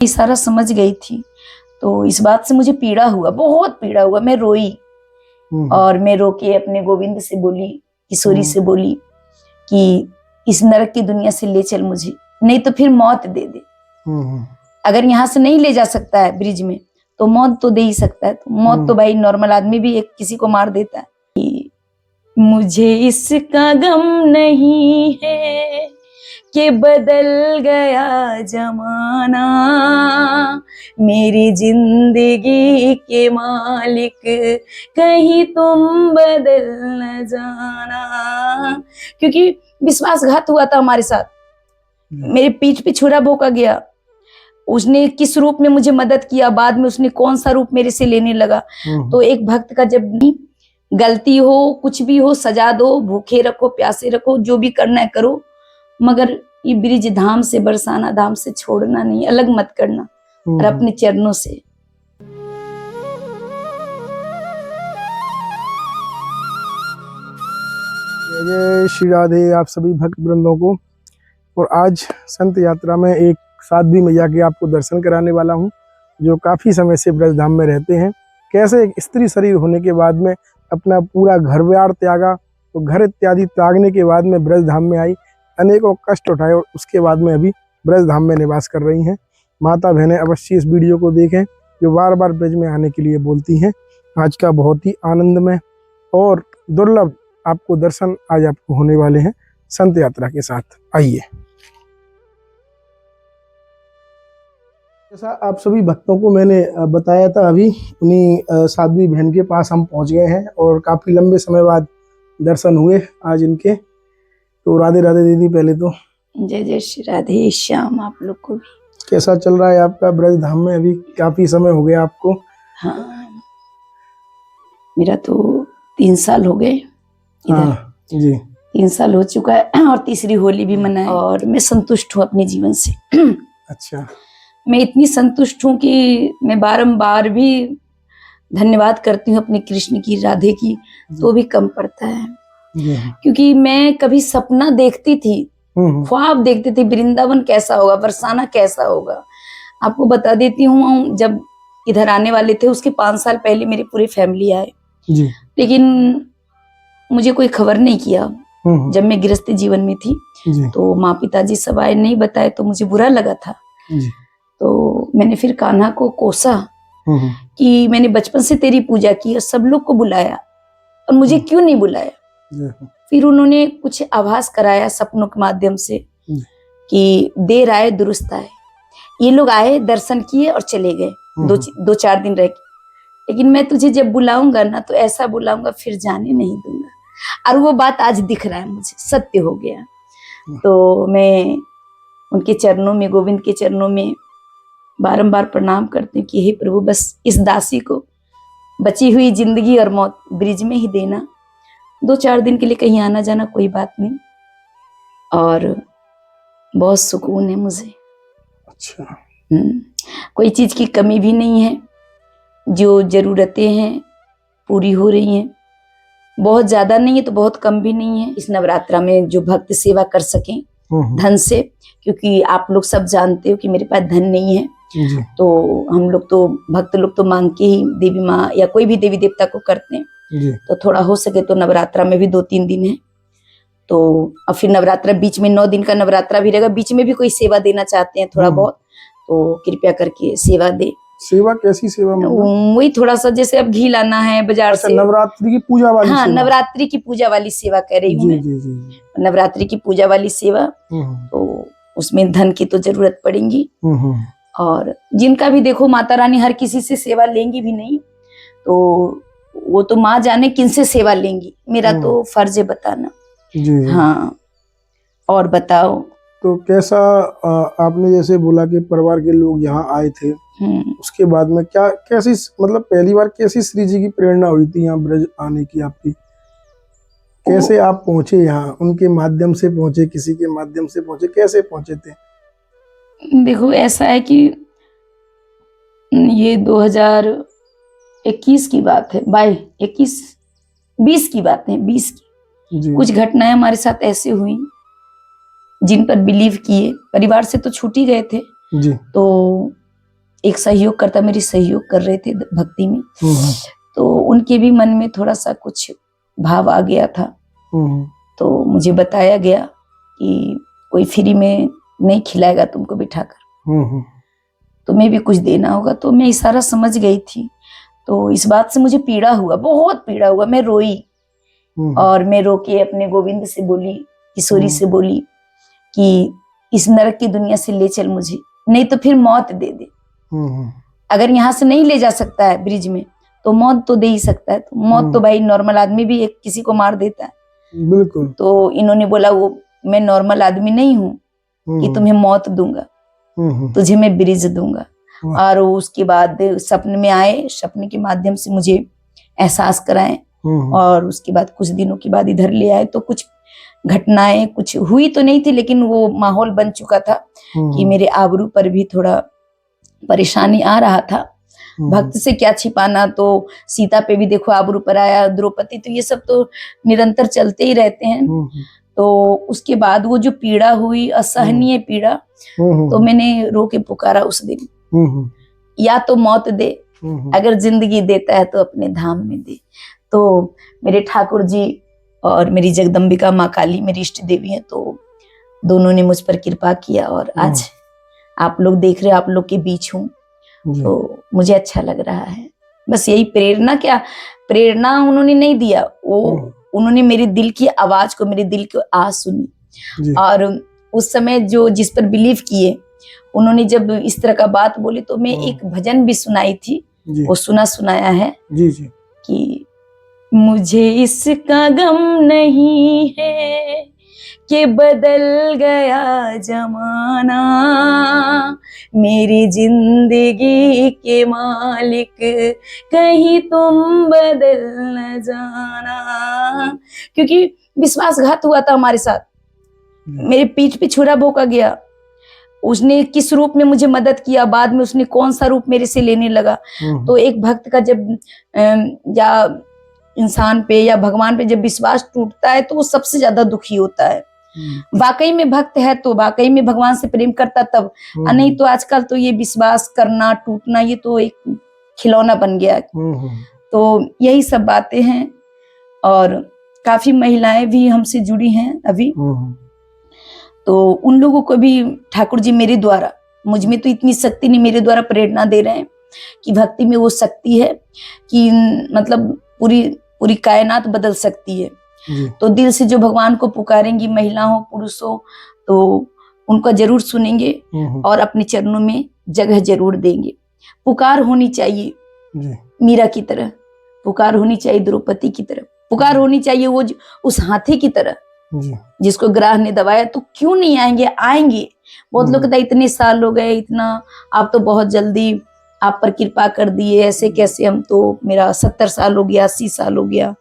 ये सारा समझ गई थी, तो इस बात से मुझे पीड़ा हुआ, बहुत पीड़ा हुआ। मैं रोई और मैं रो के अपने गोविंद से बोली, किशोरी से बोली कि इस नरक की दुनिया से ले चल मुझे, नहीं तो फिर मौत दे दे। अगर यहाँ से नहीं ले जा सकता है ब्रिज में, तो मौत तो दे ही सकता है। तो मौत तो भाई नॉर्मल आदमी भी एक किसी को मार देता है। मुझे इसका गम नहीं है कि बदल गया जमाना, मेरी जिंदगी के मालिक कहीं तुम बदल न जाना। क्योंकि विश्वासघात हुआ था हमारे साथ, मेरे पीठ पे छुरा भोंका गया। उसने किस रूप में मुझे मदद किया, बाद में उसने कौन सा रूप मेरे से लेने लगा। तो एक भक्त का जब गलती हो, कुछ भी हो, सजा दो, भूखे रखो, प्यासे रखो, जो भी करना है करो, मगर ये ब्रिज धाम से, बरसाना धाम से छोड़ना नहीं, अलग मत करना, और अपने चरणों से। जय श्री राधे आप सभी भक्त वृंदों को। और आज संत यात्रा में एक साध्वी मैया के आपको दर्शन कराने वाला हूँ, जो काफ़ी समय से ब्रज धाम में रहते हैं। कैसे एक स्त्री शरीर होने के बाद में अपना पूरा घर बार त्यागा, तो घर इत्यादि त्यागने के बाद में ब्रज धाम में आई, अनेकों कष्ट उठाए और उसके बाद में अभी ब्रज धाम में निवास कर रही हैं। माता बहनें अवश्य इस वीडियो को देखें, जो बार बार ब्रज में आने के लिए बोलती हैं। आज का बहुत ही आनंदमय और दुर्लभ आपको दर्शन आज आपको होने वाले हैं संत यात्रा के साथ। आइए। जैसा आप सभी भक्तों को मैंने बताया था, अभी उन्हीं साध्वी बहन के पास हम पहुंच गए हैं और काफ़ी लंबे समय बाद दर्शन हुए आज इनके। तो राधे राधे दीदी। पहले तो जय जय श्री राधे श्याम आप लोग को भी। कैसा चल रहा है आपका ब्रज धाम में? अभी काफ़ी समय हो गया आपको। हाँ, मेरा तो 3 साल हो गए इधर। हाँ जी, 3 साल हो चुका है और तीसरी होली भी मनाई, और मैं संतुष्ट हूँ अपने जीवन से। अच्छा। मैं इतनी संतुष्ट हूँ कि मैं बारंबार भी धन्यवाद करती हूँ अपने कृष्ण की, राधे की, तो भी कम पड़ता है। क्योंकि मैं कभी सपना देखती थी, ख्वाब देखती थी, वृंदावन कैसा होगा, बरसाना कैसा होगा। आपको बता देती हूँ, जब इधर आने वाले थे उसके 5 साल पहले मेरी पूरी फैमिली आए, लेकिन मुझे कोई खबर नहीं किया। जब मैं गृहस्थी जीवन में थी तो माँ पिताजी सब आए, नहीं बताए तो मुझे बुरा लगा था। तो मैंने फिर कान्हा को कोसा कि मैंने बचपन से तेरी पूजा की और सब लोग को बुलाया, और मुझे क्यों नहीं बुलाया। फिर उन्होंने कुछ आभास कराया सपनों के माध्यम से कि देर आए दुरुस्त आए। ये लोग आए, दर्शन किए और चले गए, 2-4 दिन रह के। लेकिन मैं तुझे जब बुलाऊंगा ना, तो ऐसा बुलाऊंगा फिर जाने नहीं दूंगा। और वो बात आज दिख रहा है, मुझे सत्य हो गया। तो मैं उनके चरणों में, गोविंद के चरणों में बारंबार प्रणाम करती हूँ कि हे प्रभु, बस इस दासी को बची हुई जिंदगी और मौत ब्रिज में ही देना। 2-4 दिन के लिए कहीं आना जाना कोई बात नहीं, और बहुत सुकून है मुझे। अच्छा। कोई चीज की कमी भी नहीं है, जो जरूरतें हैं पूरी हो रही हैं। बहुत ज्यादा नहीं है तो बहुत कम भी नहीं है। इस नवरात्रा में जो भक्त सेवा कर सकें धन से, क्योंकि आप लोग सब जानते हो कि मेरे पास धन नहीं है, तो हम लोग तो भक्त लोग तो मांग के ही देवी माँ या कोई भी देवी देवता को करते हैं। तो थोड़ा हो सके तो नवरात्रा में भी 2-3 दिन है, तो अब फिर नवरात्रा बीच में 9 दिन का नवरात्रा भी रहेगा, बीच में भी कोई सेवा देना चाहते हैं थोड़ा बहुत, तो कृपया करके सेवा दे। सेवा कैसी सेवा? वही थोड़ा सा, जैसे अब घी लाना है बाजार से। नवरात्रि की पूजा वाली? हाँ, नवरात्रि की पूजा वाली सेवा कह रही हूँ मैं। नवरात्रि की पूजा वाली सेवा, तो उसमें धन की तो जरूरत पड़ेगी। और जिनका भी देखो, माता रानी हर किसी से सेवा लेंगी भी नहीं, तो वो तो माँ जाने किन से सेवा लेंगी। मेरा तो फर्ज है बताना। हाँ, और बताओ। तो कैसा आपने जैसे बोला कि परिवार के लोग यहाँ आए थे, उसके बाद में क्या कैसी, मतलब पहली बार कैसी श्री जी की प्रेरणा हुई थी यहाँ ब्रज आने की आपकी? कैसे आप पहुंचे यहाँ? उनके माध्यम से पहुंचे, किसी के माध्यम से पहुंचे, कैसे पहुंचे थे? देखो ऐसा है कि ये 2021 की बात है, 20 की बात है, 20 की। कुछ घटनाएं हमारे साथ ऐसे हुई जिन पर बिलीव किए। परिवार से तो छूट ही गए थे, तो एक सहयोगकर्ता मेरी सहयोग कर रहे थे भक्ति में, तो उनके भी मन में थोड़ा सा कुछ भाव आ गया था। तो मुझे बताया गया कि कोई फ्री में नहीं खिलाएगा तुमको बिठाकर, तुम्हें भी कुछ देना होगा। तो मैं इशारा समझ गई थी। तो इस बात से मुझे पीड़ा हुआ, बहुत पीड़ा हुआ। मैं रोई और मैं रो के अपने गोविंद से बोली, किशोरी से बोली कि इस नरक की दुनिया से ले चल मुझे, नहीं तो फिर मौत दे दे। अगर यहाँ से नहीं ले जा सकता है ब्रिज में, तो मौत तो दे ही सकता है। तो मौत तो भाई नॉर्मल आदमी भी एक किसी को मार देता है। बिल्कुल। तो इन्होंने बोला वो मैं नॉर्मल आदमी नहीं हूँ कि तुम्हें मौत दूंगा, तुझे मैं ब्रिज दूंगा। और उसके बाद सपने में आए, सपने के माध्यम से मुझे एहसास कराएं। और उसके बाद कुछ दिनों के बाद इधर ले आए। तो कुछ घटनाएं कुछ हुई तो नहीं थी, लेकिन वो माहौल बन चुका था कि मेरे आबरू पर भी थोड़ा परेशानी आ रहा था। भक्त से क्या छिपाना, तो सीता पे भी देखो आबरू पर आया, द्रौपदी, तो ये सब तो निरंतर चलते ही रहते हैं। तो उसके बाद वो जो पीड़ा हुई, असहनीय पीड़ा, तो मैंने रो के पुकारा उस दिन, या तो मौत दे, अगर जिंदगी देता है तो अपने धाम में दे। तो मेरे ठाकुर जी और मेरी जगदम्बिका माँ काली मेरी इष्ट देवी हैं, तो दोनों ने मुझ पर कृपा किया और आज आप लोग देख रहे हो, आप लोग के बीच हूँ, तो मुझे अच्छा लग रहा है। बस यही प्रेरणा, क्या प्रेरणा उन्होंने नहीं दिया, वो उन्होंने मेरे दिल की आवाज को, मेरे दिल की आवाज सुनी। और उस समय जो जिस पर बिलीव किए, उन्होंने जब इस तरह का बात बोली, तो मैं एक भजन भी सुनाई थी, वो सुनाया है कि मुझे इसका गम नहीं है कि बदल गया जमाना, मेरी जिंदगी के मालिक कहीं तुम बदल न जाना। क्योंकि विश्वासघात हुआ था हमारे साथ, मेरे पीठ पे छुरा भोंका गया। उसने किस रूप में मुझे मदद किया, बाद में उसने कौन सा रूप मेरे से लेने लगा। तो एक भक्त का जब या इंसान पे या भगवान पे जब विश्वास टूटता है, तो वो सबसे ज्यादा दुखी होता है। वाकई में भक्त है तो वाकई में भगवान से प्रेम करता तब, नहीं तो आजकल तो ये विश्वास करना, टूटना, ये तो एक खिलौना बन गया। तो यही सब बातें हैं। और काफी महिलाएं भी हमसे जुड़ी हैं अभी, तो उन लोगों को भी ठाकुर जी मेरे द्वारा, मुझ में तो इतनी शक्ति नहीं, मेरे द्वारा प्रेरणा दे रहे हैं कि भक्ति में वो शक्ति है कि मतलब पूरी कायनात बदल सकती है। तो दिल से जो भगवान को पुकारेंगी, महिला हो पुरुष हो, तो उनका जरूर सुनेंगे और अपने चरणों में जगह जरूर देंगे। पुकार होनी चाहिए मीरा की तरह, पुकार होनी चाहिए द्रौपदी की तरह, पुकार होनी चाहिए वो उस हाथी की तरह जिसको ग्राह ने दबाया। तो क्यों नहीं आएंगे, आएंगे। बहुत लोग कहते इतने साल हो गए, इतना आप तो बहुत जल्दी आप पर कृपा कर दिए, ऐसे कैसे, हम तो मेरा 70 साल हो गया, 80 साल हो गया।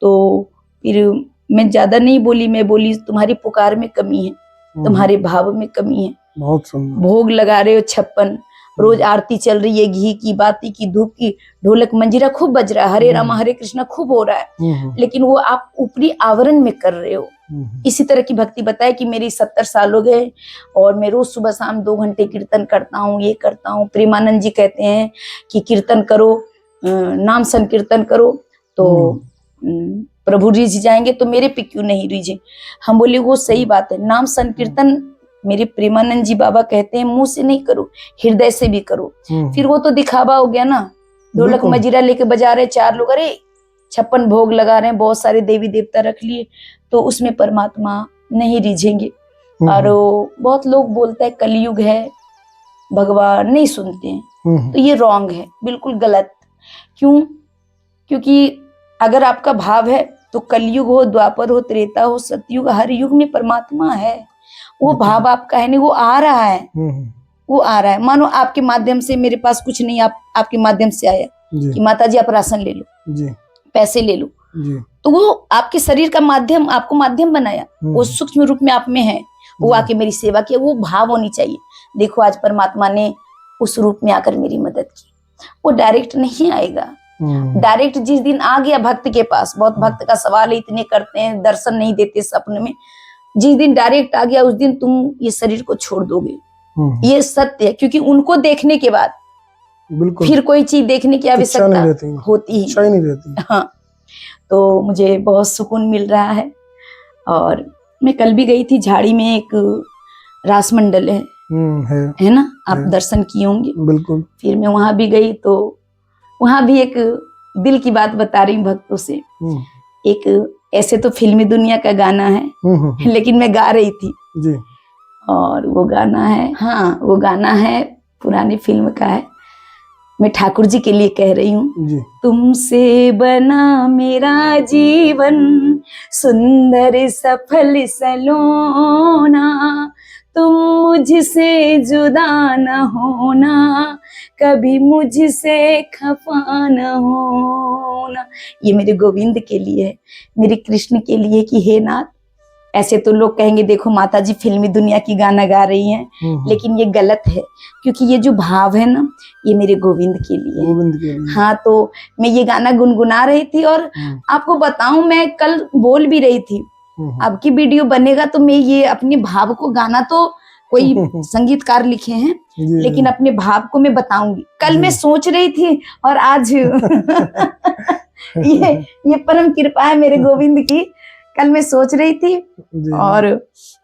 तो फिर मैं ज्यादा नहीं बोली, मैं बोली तुम्हारी पुकार में कमी है, तुम्हारे भाव में कमी है। बहुत सुंदर। भोग लगा रहे हो 56, रोज आरती चल रही है, घी की, बाती की, धूप की, ढोलक मंजीरा खूब बज रहा है, हरे राम हरे कृष्णा खूब हो रहा है, लेकिन वो आप ऊपरी आवरण में कर रहे हो। इसी तरह की भक्ति बताए कि मेरी 70 साल हो गए और मैं रोज सुबह शाम 2 घंटे कीर्तन करता हूँ, ये करता हूँ। प्रेमानंद जी कहते हैं कि कीर्तन करो, नाम संकीर्तन करो तो प्रभु रिझ जाएंगे, तो मेरे पे क्यों नहीं रिझे। हम बोले वो सही बात है, नाम संकीर्तन मेरे प्रेमानंद जी बाबा कहते हैं मुंह से नहीं करो, हृदय से भी करो। फिर वो तो दिखावा हो गया ना, ढोलक मजीरा लेके बजा रहे 4 लोग, अरे 56 भोग लगा रहे हैं, बहुत सारे देवी देवता रख लिए, तो उसमें परमात्मा नहीं रिझेंगे। और बहुत लोग बोलते हैं कलयुग है, भगवान नहीं सुनते हैं, तो ये रॉन्ग है, बिल्कुल गलत। क्यों? क्योंकि अगर आपका भाव है तो कलयुग हो, द्वापर हो, त्रेता हो, सतयुग, हर युग में परमात्मा है। वो भाव आपका है नहीं, वो आ रहा है, वो आ रहा है। मानो आपके माध्यम से, मेरे पास कुछ नहीं, आपके माध्यम से आया कि माता जी आप राशन ले लो, पैसे ले लो, तो वो आपके शरीर का माध्यम, आपको माध्यम बनाया, वो सूक्ष्म रूप में आप में है, वो आके मेरी सेवा किया। वो भाव होनी चाहिए, देखो आज परमात्मा ने उस रूप में आकर मेरी मदद की। वो डायरेक्ट नहीं आएगा। डायरेक्ट जिस दिन आ गया भक्त के पास, बहुत भक्त का सवाल है, इतने करते हैं, दर्शन नहीं देते सपने में, जिस दिन डायरेक्ट आ गया उस दिन तुम ये शरीर को छोड़ दोगे, ये सत्य है। क्योंकि उनको देखने के बाद बिल्कुल फिर कोई चीज देखने की इच्छा आवश्यकता नहीं रहती, होती ही इच्छा ही नहीं रहती। हाँ, तो मुझे बहुत सुकून मिल रहा है। और मैं कल भी गई थी, झाड़ी में एक रास मंडल है ना, आप है। दर्शन किए होंगे। बिल्कुल। फिर मैं वहां भी गई तो वहां भी एक दिल की बात बता रही हूँ भक्तों से। एक ऐसे तो फिल्मी दुनिया का गाना है लेकिन मैं गा रही थी जी। और वो गाना है, हाँ वो गाना है पुरानी फिल्म का है, मैं ठाकुर जी के लिए कह रही हूँ। तुमसे बना मेरा जीवन सुंदर सफल सलोना, तुम मुझसे जुदा न होना, कभी मुझसे खफा न होना। ये मेरे गोविंद के लिए है, मेरे कृष्ण के लिए कि हे नाथ, ऐसे तो लोग कहेंगे देखो माता जी फिल्मी दुनिया की गाना गा रही हैं, लेकिन ये गलत है, क्योंकि ये जो भाव है ना ये मेरे गोविंद के लिए है। हाँ, तो मैं ये गाना गुनगुना रही थी और आपको बताऊं मैं कल बोल भी रही थी अब की वीडियो बनेगा तो मैं ये अपने भाव को, गाना तो कोई संगीतकार लिखे हैं लेकिन अपने भाव को मैं बताऊंगी। कल मैं सोच रही थी और आज ये परम कृपा है मेरे गोविंद की। कल मैं सोच रही थी और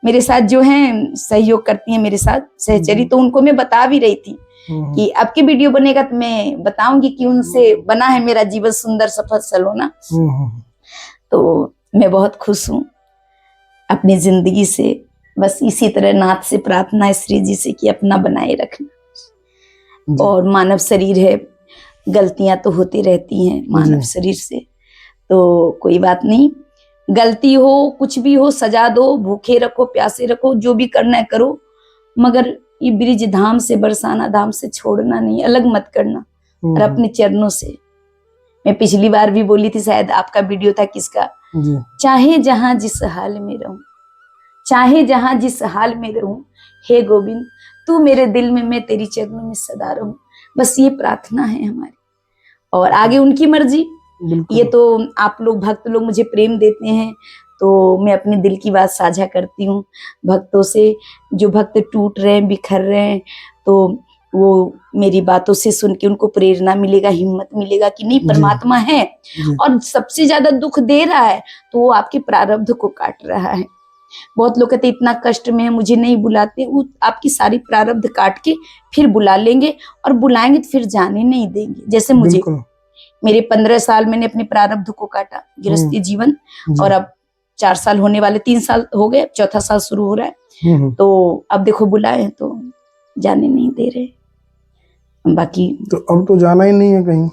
मेरे साथ जो हैं सहयोग करती हैं मेरे साथ सहचरी, तो उनको मैं बता भी रही थी कि अब की वीडियो बनेगा तो मैं बताऊंगी कि उनसे बना है मेरा जीवन सुंदर सफल सलोना। तो मैं बहुत खुश हूँ अपनी जिंदगी से। बस इसी तरह नाथ से प्रार्थना है श्री जी से कि अपना बनाए रखना। और मानव शरीर है, गलतियां तो होती रहती हैं मानव शरीर से, तो कोई बात नहीं, गलती हो कुछ भी हो सजा दो, भूखे रखो प्यासे रखो, जो भी करना है करो, मगर ये ब्रिज धाम से बरसाना धाम से छोड़ना नहीं, अलग मत करना और अपने चरणों से। मैं पिछली बार भी बोली थी, शायद आपका वीडियो था किसका, चाहे जहां जिस हाल में रहूं, चाहे जहां जिस हाल में रहूं, हे गोविंद तू मेरे दिल में, मैं तेरी चरणों में सदा रहूं। बस ये प्रार्थना है हमारी, और आगे उनकी मर्जी। ये तो आप लोग भक्त लोग मुझे प्रेम देते हैं तो मैं अपने दिल की बात साझा करती हूँ भक्तों से। जो भक्त टूट रहे हैं, बिखर रहे हैं, तो वो मेरी बातों से सुन के उनको प्रेरणा मिलेगा, हिम्मत मिलेगा कि नहीं परमात्मा है और सबसे ज्यादा दुख दे रहा है तो वो आपके प्रारब्ध को काट रहा है। बहुत लोग कहते इतना कष्ट में है मुझे नहीं बुलाते, वो आपकी सारी प्रारब्ध काट के फिर बुला लेंगे, और बुलाएंगे तो फिर जाने नहीं देंगे। जैसे मुझे मेरे 15 साल मैंने अपने प्रारब्ध को काटा, गृहस्थी जीवन, और अब 4 साल होने वाले, 3 साल हो गए, 4था साल शुरू हो रहा है, तो अब देखो बुलाए तो जाने नहीं दे रहे। बाकी तो अब तो जाना ही नहीं है कहीं,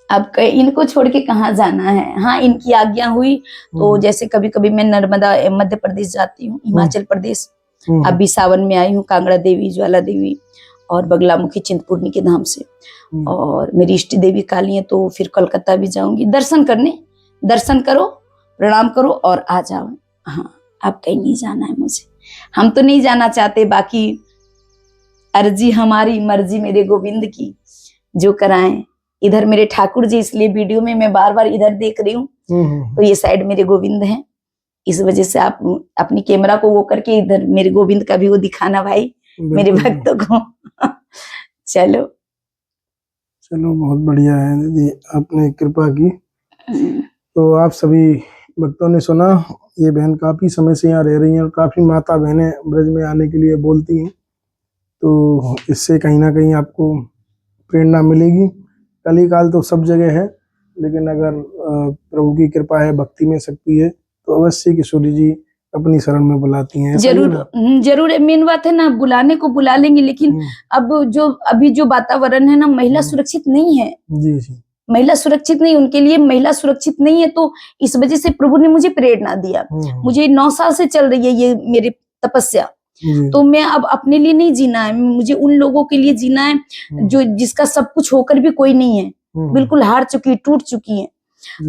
अब इनको छोड़ के कहाँ जाना है। हाँ, इनकी आज्ञा हुई तो जैसे कभी कभी मैं नर्मदा मध्य प्रदेश जाती हूँ, हिमाचल प्रदेश, अभी सावन में आई हूँ, कांगड़ा देवी, ज्वाला देवी और बगलामुखी चिंतपूर्णी के धाम से, और मेरी इष्ट देवी काली है, तो फिर कोलकाता भी जाऊंगी दर्शन करने। दर्शन करो, प्रणाम करो और आ जाओ। हाँ, अब कहीं नहीं जाना है मुझे, हम तो नहीं जाना चाहते, बाकी अर्जी हमारी, मर्जी मेरे गोविंद की, जो कराएं। इधर मेरे ठाकुर जी, इसलिए वीडियो में मैं बार बार इधर देख रही हूँ, तो ये साइड मेरे गोविंद हैं, इस वजह से आप अपनी कैमरा को वो करके इधर मेरे गोविंद का भी वो दिखाना भाई मेरे भक्तों को। चलो चलो, बहुत बढ़िया है दीदी, आपने कृपा की। तो आप सभी भक्तों ने सुना, ये बहन काफी समय से यहाँ रह रही हैं और काफी माता बहनें ब्रज में आने के लिए बोलती हैं, तो इससे कहीं ना कहीं आपको प्रेरणा मिलेगी। कली काल तो सब जगह है, लेकिन अगर प्रभु की कृपा है, भक्ति में शक्ति है, तो अवश्य किशोरी जी अपनी शरण में बुलाती हैं। जरूर जरूर, मेन बात है ना, बुलाने को बुला लेंगे, लेकिन अब जो अभी जो वातावरण है ना, महिला सुरक्षित नहीं है। जी जी, महिला सुरक्षित नहीं, उनके लिए महिला सुरक्षित नहीं है, तो इस वजह से प्रभु ने मुझे प्रेरणा दिया। मुझे 9 साल से चल रही है ये मेरी तपस्या, तो मैं अब अपने लिए नहीं जीना है, मुझे उन लोगों के लिए जीना है जो जिसका सब कुछ होकर भी कोई नहीं है, बिल्कुल हार चुकी, टूट चुकी है।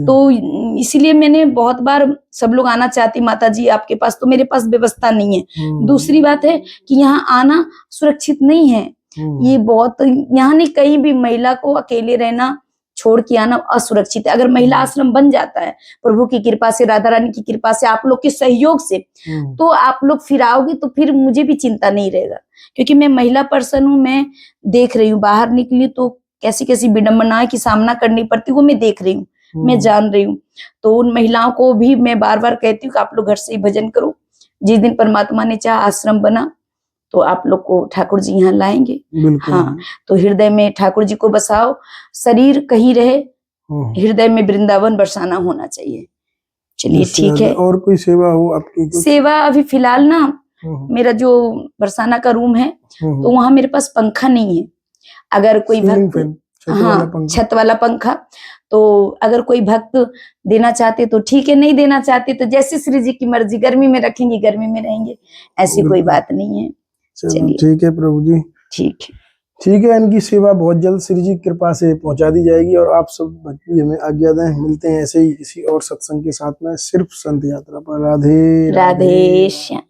तो इसीलिए मैंने बहुत बार, सब लोग आना चाहती माता जी आपके पास, तो मेरे पास व्यवस्था नहीं है। दूसरी बात है कि यहाँ आना सुरक्षित नहीं है, ये बहुत, यहाँ नहीं कहीं भी महिला को अकेले रहना, छोड़ के आना असुरक्षित है। अगर महिला आश्रम बन जाता है प्रभु की कृपा से, राधा रानी की कृपा से, आप लोग के सहयोग से, तो आप लोग फिर आओगे तो फिर मुझे भी चिंता नहीं रहेगा, क्योंकि मैं महिला पर्सन हूँ, मैं देख रही हूँ, बाहर निकली तो कैसी कैसी विडंबनाएं की सामना करनी पड़ती वो मैं देख रही हूँ, मैं जान रही हूँ। तो उन महिलाओं को भी मैं बार बार कहती हूँ कि आप लोग घर से ही भजन करो। जिस दिन परमात्मा ने चाहा आश्रम बना तो आप लोग को ठाकुर जी यहाँ लाएंगे। हाँ, तो हृदय में ठाकुर जी को बसाओ, शरीर कहीं रहे, हृदय में वृंदावन बरसाना होना चाहिए। चलिए ठीक है। और कोई सेवा हो आपकी? सेवा अभी फिलहाल ना मेरा जो बरसाना का रूम है तो वहां मेरे पास पंखा नहीं है। अगर कोई भक्त, हाँ, छत वाला पंखा, तो अगर कोई भक्त देना चाहते तो ठीक है, नहीं देना चाहते तो जैसे श्री जी की मर्जी, गर्मी में रखेंगे गर्मी में रहेंगे, ऐसी कोई बात नहीं है। चलिए ठीक है प्रभु जी, ठीक है। इनकी सेवा बहुत जल्द श्री जी की कृपा से पहुंचा दी जाएगी और आप सब भक्त भी हमें आज्ञा दें। मिलते हैं ऐसे ही किसी और सत्संग के साथ में, सिर्फ संत यात्रा पर। राधे राधे श्याम।